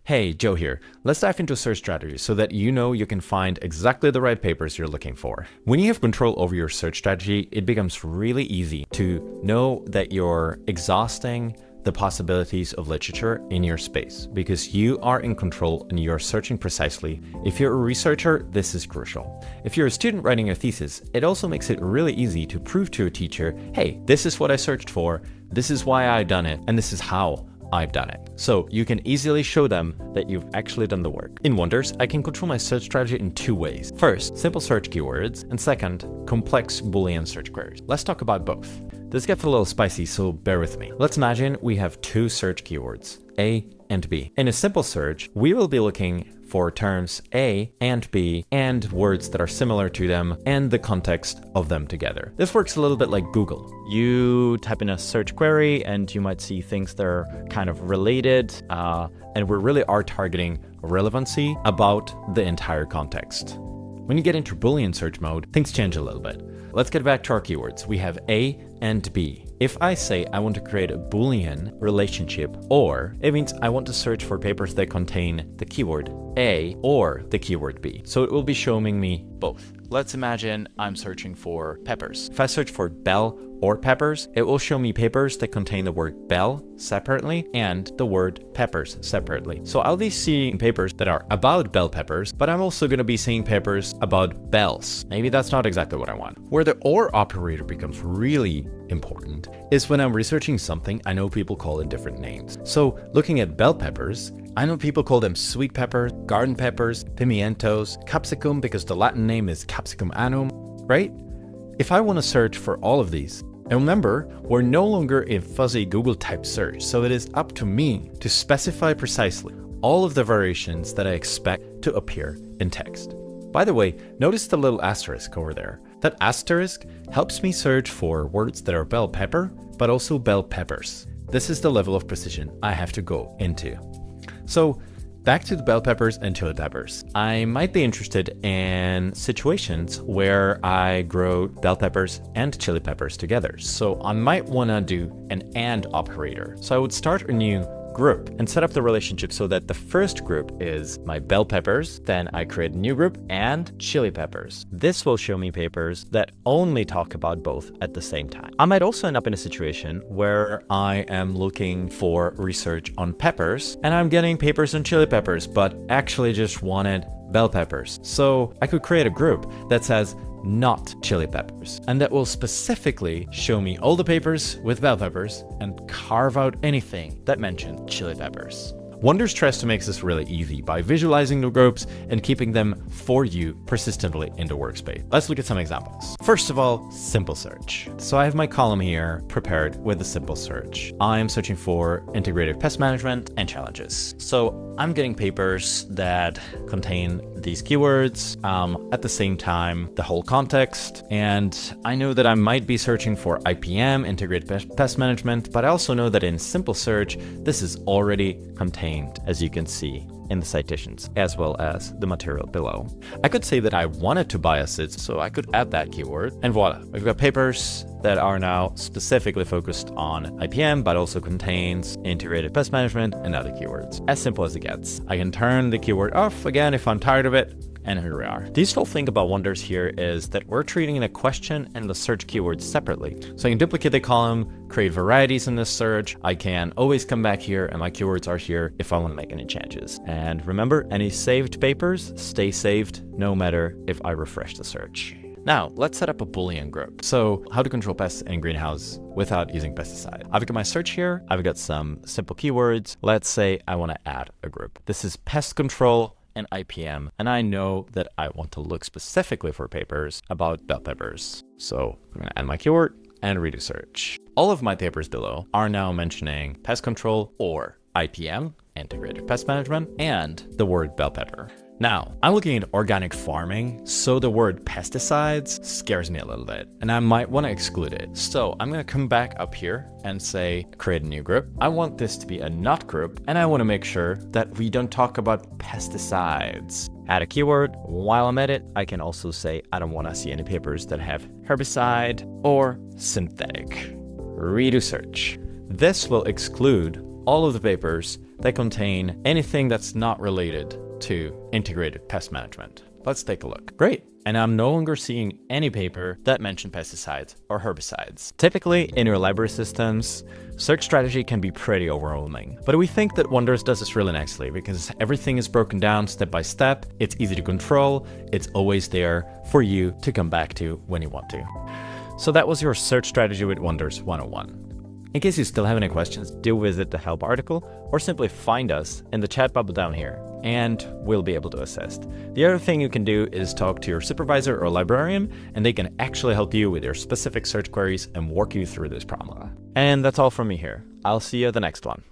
Hey, Joe here. Let's dive into search strategy so that you know you can find exactly the right papers you're looking for. When you have control over your search strategy, it becomes really easy to know that you're exhausting the possibilities of literature in your space because you are in control and you're searching precisely. If you're a researcher, this is crucial. If you're a student writing a thesis, it also makes it really easy to prove to a teacher, hey, this is what I searched for, this is why I've done it, and this is how I've done it. So you can easily show them that you've actually done the work. In Wonders, I can control my search strategy in two ways. First, simple search keywords, and second, complex Boolean search queries. Let's talk about both. This gets a little spicy, so bear with me. Let's imagine we have two search keywords, A and B. In a simple search, we will be looking for terms A and B and words that are similar to them and the context of them together. This works a little bit like Google. You type in a search query and you might see things that are kind of related. And we really are targeting relevancy about the entire context. When you get into Boolean search mode, things change a little bit. Let's get back to our keywords. We have A and B. If I say I want to create a Boolean relationship, or it means I want to search for papers that contain the keyword A or the keyword B. So it will be showing me both. Let's imagine I'm searching for peppers. If I search for bell or peppers, it will show me papers that contain the word bell separately and the word peppers separately. So I'll be seeing papers that are about bell peppers, but I'm also going to be seeing papers about bells. Maybe that's not exactly what I want. Where the or operator becomes really important is when I'm researching something I know people call it different names. So looking at bell peppers, I know people call them sweet peppers, garden peppers, pimientos, capsicum because the Latin name is capsicum annum, right? If I want to search for all of these, and remember, we're no longer in fuzzy Google type search, so it is up to me to specify precisely all of the variations that I expect to appear in text. By the way, notice the little asterisk over there. That asterisk helps me search for words that are bell pepper, but also bell peppers. This is the level of precision I have to go into. So back to the bell peppers and chili peppers. I might be interested in situations where I grow bell peppers and chili peppers together. So I might want to do an and operator. So I would start a new group and set up the relationship so that the first group is my bell peppers, then I create a new group and chili peppers. This will show me papers that only talk about both at the same time. I might also end up in a situation where I am looking for research on peppers and I'm getting papers on chili peppers, but actually just wanted bell peppers. So I could create a group that says not chili peppers, and that will specifically show me all the papers with bell peppers and carve out anything that mentions chili peppers. Wonders tries to make this really easy by visualizing the groups and keeping them for you persistently in the workspace. Let's look at some examples. First of all, simple search. So I have my column here prepared with a simple search. I'm searching for integrated pest management and challenges. So I'm getting papers that contain these keywords, at the same time, the whole context. And I know that I might be searching for IPM, integrated pest management, but I also know that in simple search, this is already contained, as you can see in the citations, as well as the material below. I could say that I wanted to bias it, so I could add that keyword, and voila, we've got papers that are now specifically focused on IPM, but also contains integrated pest management and other keywords. As simple as it gets. I can turn the keyword off again if I'm tired of it, and here we are. The useful thing about Wonders here is that we're treating the question and the search keywords separately. So I can duplicate the column, create varieties in this search. I can always come back here and my keywords are here if I want to make any changes. And remember, any saved papers stay saved no matter if I refresh the search. Now, let's set up a Boolean group. So how to control pests in greenhouse without using pesticide. I've got my search here. I've got some simple keywords. Let's say I want to add a group. This is pest control and IPM, and I know that I want to look specifically for papers about bell peppers. So I'm going to add my keyword and redo search. All of my papers below are now mentioning pest control or IPM, integrated pest management, and the word bell pepper. Now, I'm looking at organic farming, so the word pesticides scares me a little bit, and I might want to exclude it. So I'm going to come back up here and say, create a new group. I want this to be a not group, and I want to make sure that we don't talk about pesticides. Add a keyword. While I'm at it, I can also say I don't want to see any papers that have herbicide or synthetic. Redo search. This will exclude all of the papers that contain anything that's not related to integrated pest management. Let's take a look. Great. And I'm no longer seeing any paper that mention pesticides or herbicides. Typically, in your library systems, search strategy can be pretty overwhelming. But we think that Wonders does this really nicely because everything is broken down step by step, it's easy to control, it's always there for you to come back to when you want to. So that was your search strategy with Wonders 101. In case you still have any questions, do visit the help article or simply find us in the chat bubble down here, and we'll be able to assist. The other thing you can do is talk to your supervisor or librarian, and they can actually help you with your specific search queries and walk you through this problem. And that's all from me here. I'll see you at the next one.